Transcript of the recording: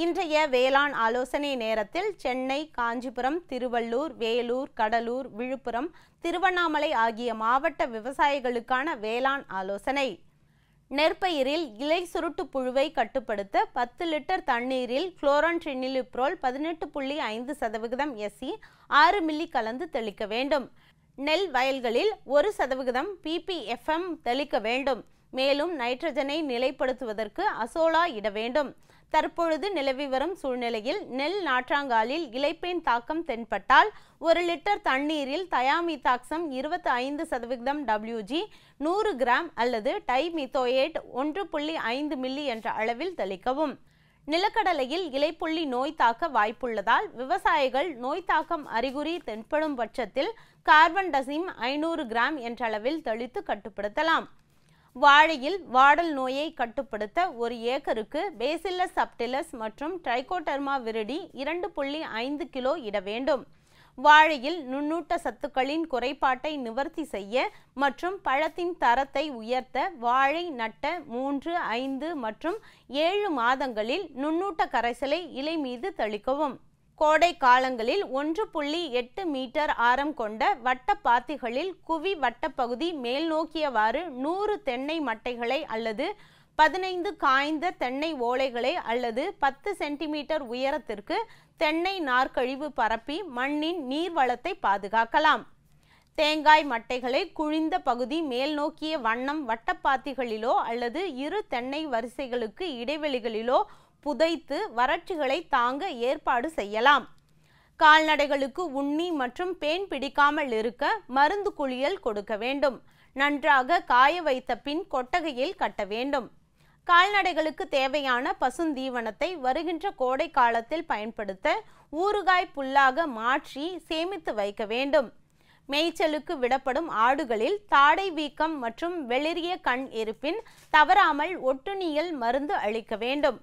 இன்றைய வேளாண் ஆலோசனை நேரத்தில் சென்னை, காஞ்சிபுரம், திருவள்ளூர், வேலூர், கடலூர், விழுப்புரம், திருவண்ணாமலை ஆகிய மாவட்ட விவசாயிகளுக்கான வேளாண் ஆலோசனை. நெற்பயிரில் இலை சுருட்டு புழுவை கட்டுப்படுத்த 10 லிட்டர் தண்ணீரில் குளோரான்ட்ரினிலிப்ரோல் 18.5% SE 6 மில்லி கலந்து தெளிக்க வேண்டும். நெல் வயல்களில் 1% PPFM தெளிக்க வேண்டும். மேலும் நைட்ரஜனை நிலைப்படுத்துவதற்கு அசோலா இட வேண்டும். தற்பொழுது நிலவி வரும் சூழ்நிலையில் நெல் நாற்றாங்காலில் இலைப்பேன் தாக்கம் தென்பட்டால் 1 லிட்டர் தண்ணீரில் தயாமிதாக்சம் 25% WG 100 கிராம் அல்லது டைமித்தோயேட் 1.5 மில்லி என்ற அளவில் தெளிக்கவும். நிலக்கடலையில் இலைப்புள்ளி நோய் தாக்க வாய்ப்புள்ளதால் விவசாயிகள் நோய் தாக்கம் அறிகுறி தென்படும் பட்சத்தில் கார்பன்டசிம் 500 கிராம் என்ற அளவில் தெளித்து கட்டுப்படுத்தலாம். வாழையில் வாடல் நோயை கட்டுப்படுத்த 1 ஏக்கருக்கு பேசில்லஸ் சப்டிலஸ் மற்றும் ட்ரைகோடர்மா விரிடி 2.5 கிலோ இட வேண்டும். வாழையில் நுண்ணூட்ட சத்துக்களின் குறைபாட்டை நிவர்த்தி செய்ய மற்றும் பழத்தின் தரத்தை உயர்த்த வாழை நட்ட 3, 5 மற்றும் 7 மாதங்களில் நுண்ணூட்ட கரைசலை இலை மீது தெளிக்கவும். கோடை காலங்களில் 1.8 மீட்டர் ஆரம் கொண்ட வட்ட பாத்திகளில் குவி வட்டப்பகுதி மேல் நோக்கியவாறு 100 தென்னை மட்டைகளை அல்லது 15 காய்ந்த தென்னை ஓலைகளை அல்லது 10 சென்டிமீட்டர் உயரத்திற்கு தென்னை நார்க்கழிவு பரப்பி மண்ணின் நீர்வளத்தை பாதுகாக்கலாம். தேங்காய் மட்டைகளை குழிந்த பகுதி மேல் நோக்கிய வண்ணம் வட்டப்பாத்திகளிலோ அல்லது 2 தென்னை வரிசைகளுக்கு இடைவெளிகளிலோ புதைத்து வறட்சிகளை தாங்க ஏற்பாடு செய்யலாம். கால்நடைகளுக்கு உண்ணி மற்றும் பேன் பிடிக்காமல் இருக்க மருந்து குளியல் கொடுக்க வேண்டும். நன்றாக காய வைத்த பின் கொட்டகையில் கட்ட வேண்டும். கால்நடைகளுக்கு தேவையான பசுந்தீவனத்தை வருகின்ற கோடை காலத்தில் பயன்படுத்த ஊறுகாய் புல்லாக மாற்றி சேமித்து வைக்க வேண்டும். மேய்ச்சலுக்கு விடப்படும் ஆடுகளில் தாடை வீக்கம் மற்றும் வெளிரிய கண் இருப்பின் தவறாமல் ஒட்டுண்ணியல் மருந்து அளிக்க வேண்டும்.